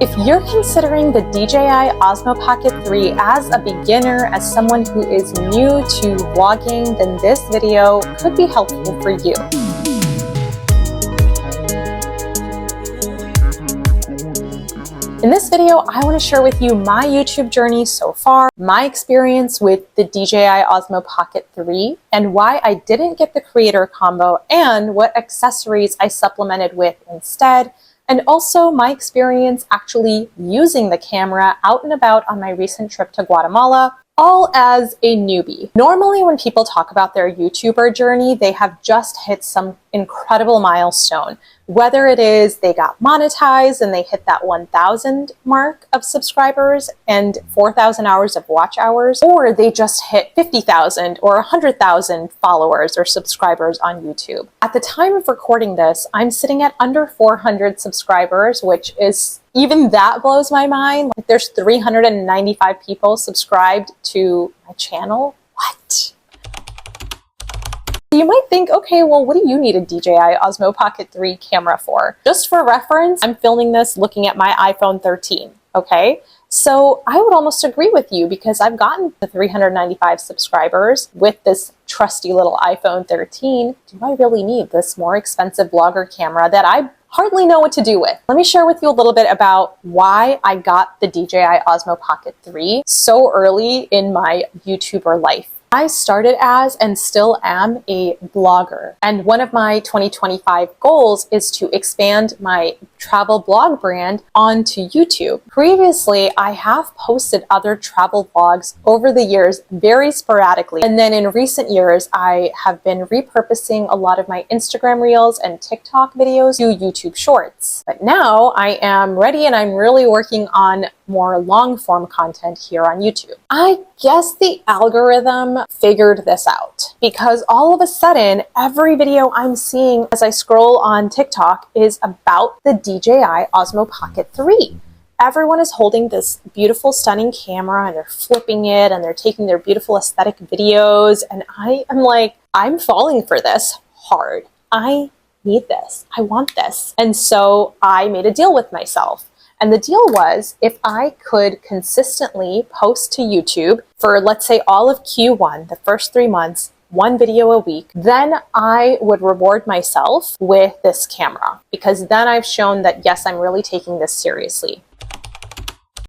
If you're considering the DJI Osmo Pocket 3 as a beginner, as someone who is new to vlogging, then this video could be helpful for you. In this video, I want to share with you my YouTube journey so far, my experience with the DJI Osmo Pocket 3, and why I didn't get the creator combo, and what accessories I supplemented with instead, and also my experience actually using the camera out and about on my recent trip to Guatemala, all as a newbie. Normally when people talk about their YouTuber journey, they have just hit some incredible milestone. Whether it is they got monetized and they hit that 1,000 mark of subscribers and 4,000 hours of watch hours, or they just hit 50,000 or 100,000 followers or subscribers on YouTube. At the time of recording this, I'm sitting at under 400 subscribers, which is, even that blows my mind. Like, there's 395 people subscribed to my channel. What? You might think, okay, well, what do you need a DJI Osmo Pocket 3 camera for? Just for reference, I'm filming this looking at my iPhone 13, okay? So I would almost agree with you, because I've gotten to 395 subscribers with this trusty little iPhone 13. Do I really need this more expensive vlogger camera that I hardly know what to do with? Let me share with you a little bit about why I got the DJI Osmo Pocket 3 so early in my YouTuber life. I started as and still am a blogger, and one of my 2025 goals is to expand my travel blog brand onto YouTube. Previously, I have posted other travel vlogs over the years very sporadically, and then in recent years, I have been repurposing a lot of my Instagram Reels and TikTok videos to YouTube Shorts. But now I am ready, and I'm really working on more long-form content here on YouTube. I guess the algorithm figured this out, because all of a sudden, every video I'm seeing as I scroll on TikTok is about the DJI Osmo Pocket 3. Everyone is holding this beautiful, stunning camera, and they're flipping it, and they're taking their beautiful aesthetic videos, and I am like, I'm falling for this hard. I need this. I want this. And so I made a deal with myself. And the deal was, if I could consistently post to YouTube for, let's say, all of Q1, the first 3 months, one video a week, then I would reward myself with this camera, because then I've shown that, yes, I'm really taking this seriously.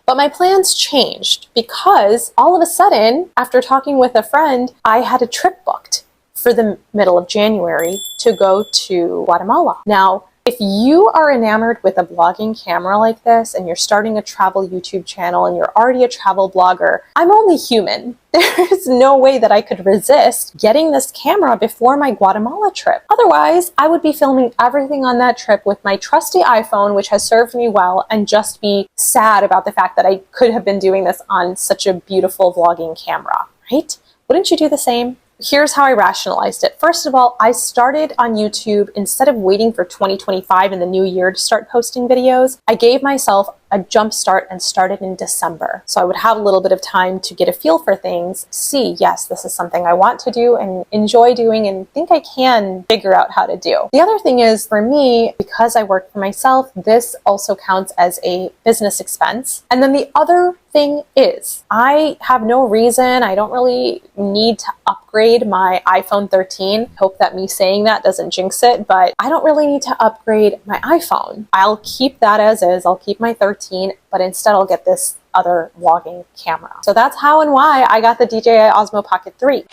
But my plans changed, because all of a sudden, after talking with a friend, I had a trip booked for the middle of January to go to Guatemala. Now, if you are enamored with a blogging camera like this, and you're starting a travel YouTube channel, and you're already a travel blogger, I'm only human. There's no way that I could resist getting this camera before my Guatemala trip. Otherwise, I would be filming everything on that trip with my trusty iPhone, which has served me well, and just be sad about the fact that I could have been doing this on such a beautiful vlogging camera, right? Wouldn't you do the same? Here's how I rationalized it. First of all, I started on YouTube instead of waiting for 2025 and the new year to start posting videos. I gave myself a jump start and started in December. So I would have a little bit of time to get a feel for things, see, yes, this is something I want to do and enjoy doing and think I can figure out how to do. The other thing is, for me, because I work for myself, this also counts as a business expense. And then the other thing is, I have no reason, I don't really need to upgrade my iPhone 13. Hope that me saying that doesn't jinx it, but I don't really need to upgrade my iPhone. I'll keep that as is, I'll keep my 13, but instead I'll get this other vlogging camera. So that's how and why I got the DJI Osmo Pocket 3.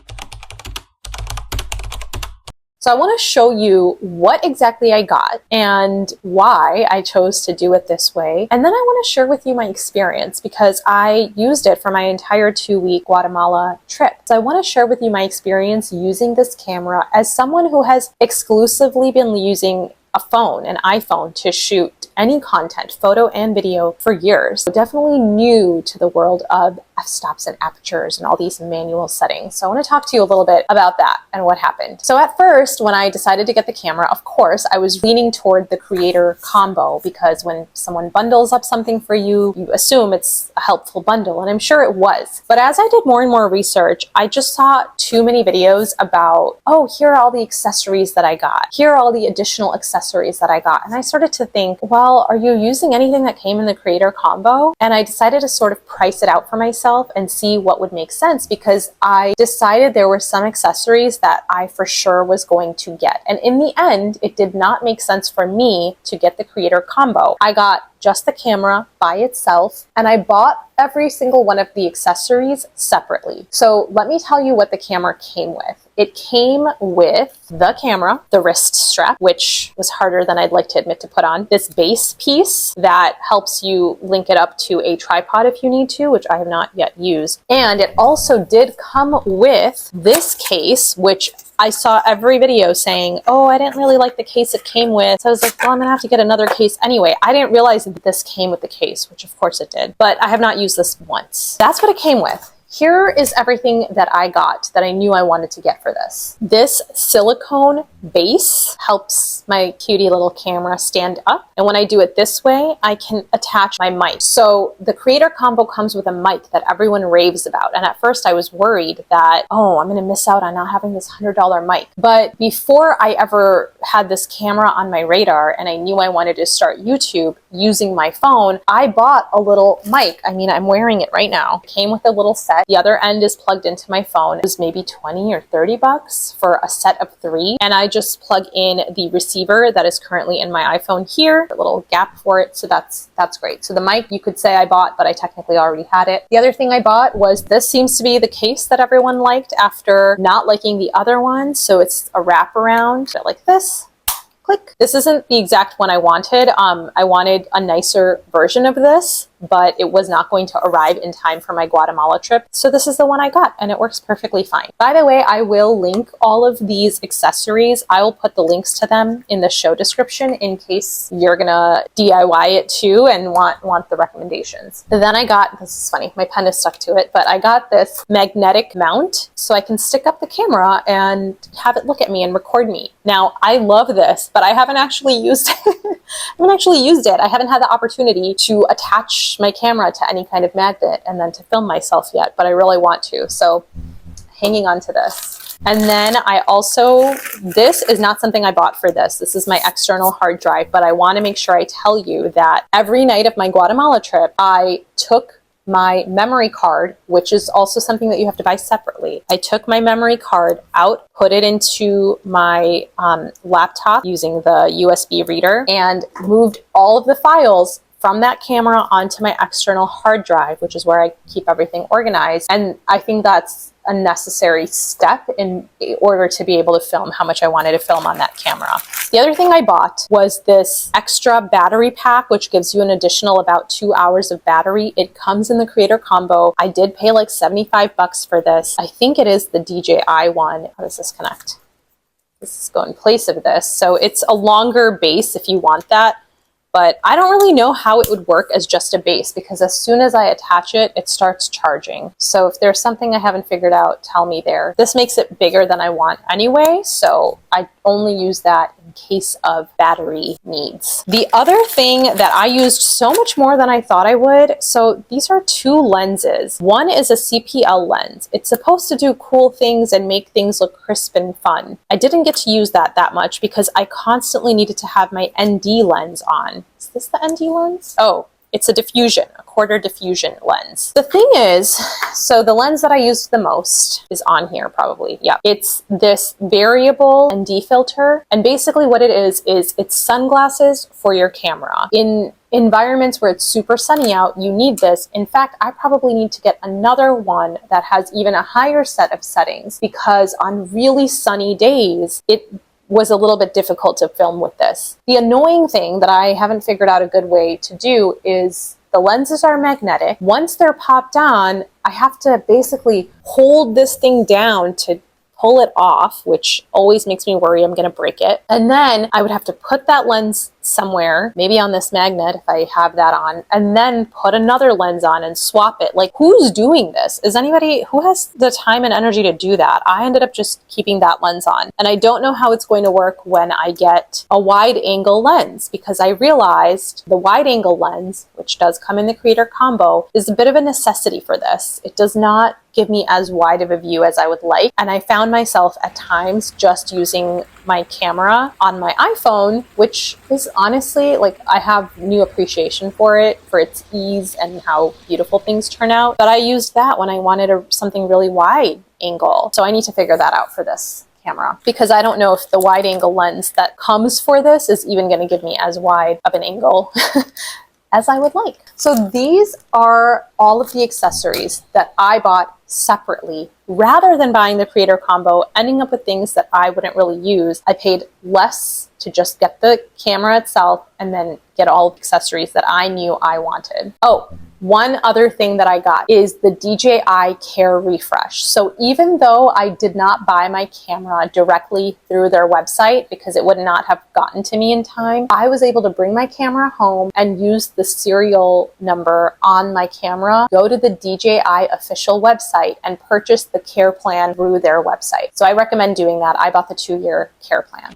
So I want to show you what exactly I got and why I chose to do it this way. And then I want to share with you my experience, because I used it for my entire 2-week Guatemala trip. So I want to share with you my experience using this camera as someone who has exclusively been using a phone, an iPhone, to shoot any content, photo and video, for years. So definitely new to the world of f-stops and apertures and all these manual settings. So I want to talk to you a little bit about that and what happened. So at first, when I decided to get the camera, of course, I was leaning toward the creator combo, because when someone bundles up something for you, you assume it's a helpful bundle, and I'm sure it was. But as I did more and more research, I just saw too many videos about, oh, here are all the accessories that I got. Here are all the additional accessories that I got. And I started to think, well, are you using anything that came in the creator combo? And I decided to sort of price it out for myself and see what would make sense, because I decided there were some accessories that I for sure was going to get. And in the end, it did not make sense for me to get the creator combo. I got just the camera by itself, and I bought every single one of the accessories separately. So let me tell you what the camera came with. It came with the camera, the wrist strap, which was harder than I'd like to admit to put on, this base piece that helps you link it up to a tripod if you need to, which I have not yet used. And it also did come with this case, which I saw every video saying, oh, I didn't really like the case it came with. So I was like, well, I'm gonna have to get another case anyway. I didn't realize that this came with the case, which of course it did, but I have not used this once. That's what it came with. Here is everything that I got that I knew I wanted to get for this. This silicone base helps my cutie little camera stand up. And when I do it this way, I can attach my mic. So the creator combo comes with a mic that everyone raves about. And at first I was worried that, oh, I'm gonna miss out on not having this $100 mic. But before I ever had this camera on my radar and I knew I wanted to start YouTube using my phone, I bought a little mic. I mean, I'm wearing it right now. It came with a little set. The other end is plugged into my phone. It was maybe 20 or 30 bucks for a set of 3. And I just plug in the receiver that is currently in my iPhone here, a little gap for it. So that's great. So the mic you could say I bought, but I technically already had it. The other thing I bought was, this seems to be the case that everyone liked after not liking the other one. So it's a wraparound like this. Click. This isn't the exact one I wanted. I wanted a nicer version of this, but it was not going to arrive in time for my Guatemala trip. So this is the one I got, and it works perfectly fine. By the way, I will link all of these accessories. I will put the links to them in the show description in case you're gonna DIY it too and want the recommendations. Then I got, this is funny, my pen is stuck to it, but I got this magnetic mount so I can stick up the camera and have it look at me and record me. Now, I love this, but I haven't actually used it. I haven't had the opportunity to attach my camera to any kind of magnet and then to film myself yet, but I really want to. So hanging on to this. And then I also, this is not something I bought for this. This is my external hard drive, but I want to make sure I tell you that every night of my Guatemala trip, I took my memory card, which is also something that you have to buy separately. I took my memory card out, put it into my laptop using the USB reader, and moved all of the files from that camera onto my external hard drive, which is where I keep everything organized. And I think that's a necessary step in order to be able to film how much I wanted to film on that camera. The other thing I bought was this extra battery pack, which gives you an additional about 2 hours of battery. It comes in the creator combo. I did pay like 75 bucks for this. I think it is the DJI one. How does this connect? This is going in place of this. So it's a longer base if you want that. But I don't really know how it would work as just a base, because as soon as I attach it, it starts charging. So if there's something I haven't figured out, tell me there. This makes it bigger than I want anyway, so I only use that in case of battery needs. The other thing that I used so much more than I thought I would, so these are 2 lenses. One is a CPL lens. It's supposed to do cool things and make things look crisp and fun. I didn't get to use that much because I constantly needed to have my ND lens on. Is this the ND lens? Oh, it's a diffusion, a quarter diffusion lens. The thing is, so the lens that I used the most is on here probably. Yeah, it's this variable ND filter. And basically what it is it's sunglasses for your camera. In environments where it's super sunny out, you need this. In fact, I probably need to get another one that has even a higher set of settings, because on really sunny days, it was a little bit difficult to film with this. The annoying thing that I haven't figured out a good way to do is the lenses are magnetic. Once they're popped on, I have to basically hold this thing down to pull it off, which always makes me worry I'm gonna break it. And then I would have to put that lens somewhere, maybe on this magnet if I have that on, and then put another lens on and swap it. Like, who's doing this? Is anybody who has the time and energy to do that? I ended up just keeping that lens on. And I don't know how it's going to work when I get a wide angle lens, because I realized the wide angle lens, which does come in the creator combo, is a bit of a necessity for this. It does not give me as wide of a view as I would like. And I found myself at times just using my camera on my iPhone, which is honestly, like, I have new appreciation for it, for its ease and how beautiful things turn out. But I used that when I wanted something really wide angle. So I need to figure that out for this camera, because I don't know if the wide angle lens that comes for this is even going to give me as wide of an angle as I would like. So these are all of the accessories that I bought separately rather than buying the creator combo, ending up with things that I wouldn't really use. I paid less to just get the camera itself and then get all the accessories that I knew I wanted. Oh, one other thing that I got is the DJI Care Refresh. So even though I did not buy my camera directly through their website because it would not have gotten to me in time, I was able to bring my camera home and use the serial number on my camera, go to the DJI official website and purchase the Care plan through their website. So I recommend doing that. I bought the 2-year Care plan.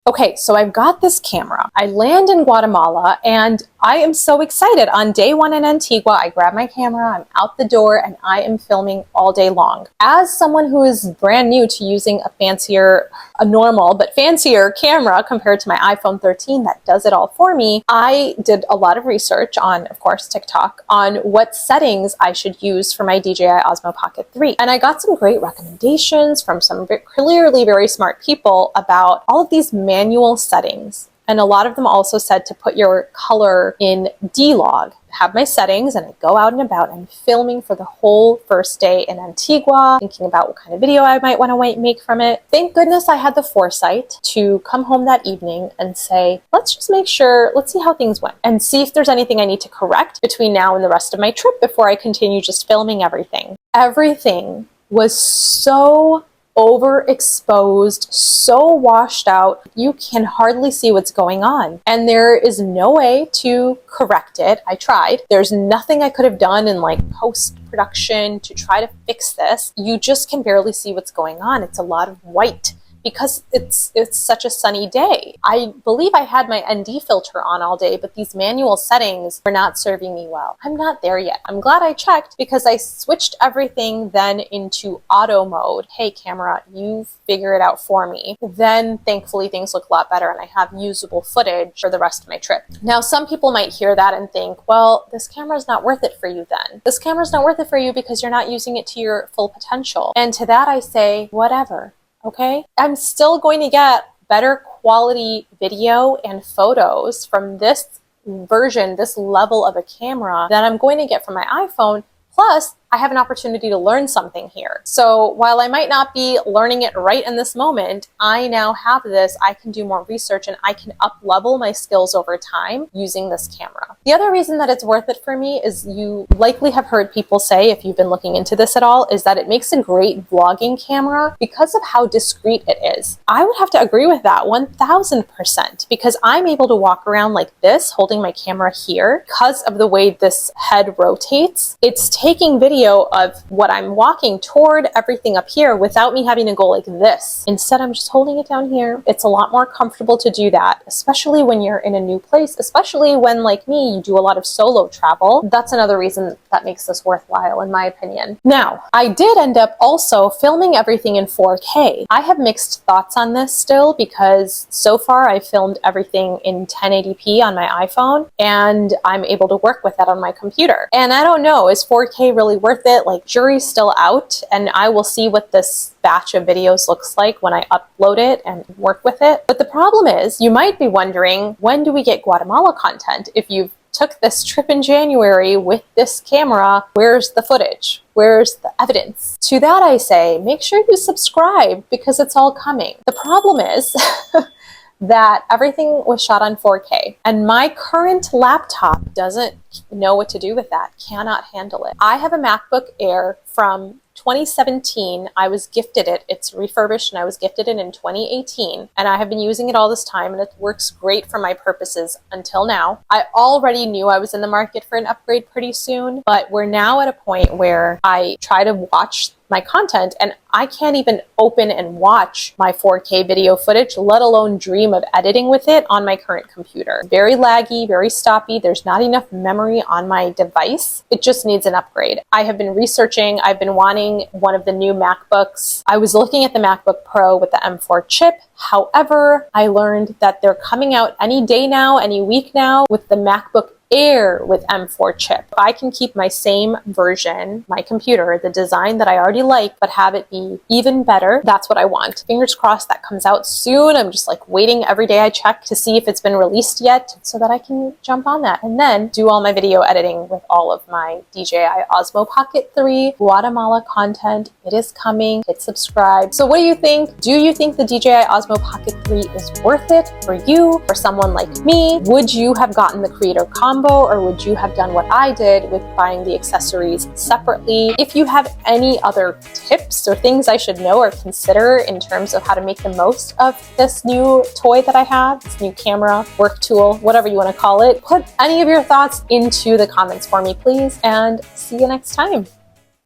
Okay, so I've got this camera. I land in Guatemala and I am so excited. On day 1 in Antigua, I grab my camera, I'm out the door, and I am filming all day long. As someone who is brand new to using a normal but fancier camera compared to my iPhone 13 that does it all for me, I did a lot of research on, of course, TikTok, on what settings I should use for my DJI Osmo Pocket 3. And I got some great recommendations from some clearly very smart people about all of these manual settings. And a lot of them also said to put your color in D-Log. Have my settings and I go out and about. I'm filming for the whole first day in Antigua, thinking about what kind of video I might want to make from it. Thank goodness I had the foresight to come home that evening and say, let's just make sure, let's see how things went and see if there's anything I need to correct between now and the rest of my trip before I continue just filming everything. Everything was so overexposed, so washed out, you can hardly see what's going on. And there is no way to correct it. I tried. There's nothing I could have done in like post-production to try to fix this. You just can barely see what's going on. It's a lot of white because it's such a sunny day. I believe I had my ND filter on all day, but these manual settings were not serving me well. I'm not there yet. I'm glad I checked because I switched everything then into auto mode. Hey camera, you figure it out for me. Then thankfully things look a lot better and I have usable footage for the rest of my trip. Now some people might hear that and think, well, this camera's not worth it for you then. This camera's not worth it for you because you're not using it to your full potential. And to that I say, whatever. Okay, I'm still going to get better quality video and photos from this version, this level of a camera that I'm going to get from my iPhone. Plus, I have an opportunity to learn something here. So while I might not be learning it right in this moment, I now have this, I can do more research and I can up-level my skills over time using this camera. The other reason that it's worth it for me is you likely have heard people say, if you've been looking into this at all, is that it makes a great vlogging camera because of how discreet it is. I would have to agree with that 1000% because I'm able to walk around like this, holding my camera here. Because of the way this head rotates, it's taking video of what I'm walking toward everything up here without me having to go like this. Instead, I'm just holding it down here. It's a lot more comfortable to do that, especially when you're in a new place, especially when, like me, you do a lot of solo travel. That's another reason that makes this worthwhile, in my opinion. Now, I did end up also filming everything in 4K. I have mixed thoughts on this still because so far I filmed everything in 1080p on my iPhone and I'm able to work with that on my computer. And I don't know, is 4K really worth it? Like, jury's still out and I will see what this batch of videos looks like when I upload it and work with it. But the problem is, you might be wondering, when do we get Guatemala content? If you've took this trip in January with this camera, where's the footage? Where's the evidence? To that I say, make sure you subscribe because it's all coming. The problem is that everything was shot on 4K and my current laptop doesn't know what to do with that, cannot handle it. I have a MacBook Air from 2017. I was gifted it. It's refurbished and I was gifted it in 2018. And I have been using it all this time and it works great for my purposes until now. I already knew I was in the market for an upgrade pretty soon, but we're now at a point where I try to watch my content and I can't even open and watch my 4K video footage, let alone dream of editing with it on my current computer. Very laggy, very stoppy. There's not enough memory on my device. It just needs an upgrade. I have been researching. I've been wanting one of the new MacBooks. I was looking at the MacBook Pro with the M4 chip. However, I learned that they're coming out any day now, any week now, with the MacBook Air with M4 chip. If I can keep my same version, my computer, the design that I already like, but have it be even better, that's what I want. Fingers crossed that comes out soon. I'm just like waiting every day I check to see if it's been released yet so that I can jump on that and then do all my video editing with all of my DJI Osmo Pocket 3 Guatemala content. It is coming. Hit subscribe. So what do you think? Do you think the DJI Osmo Pocket 3 is worth it for you, for someone like me? Would you have gotten the creator combo, or would you have done what I did with buying the accessories separately? If you have any other tips or things I should know or consider in terms of how to make the most of this new toy that I have, this new camera, work tool, whatever you want to call it, put any of your thoughts into the comments for me, please, and see you next time.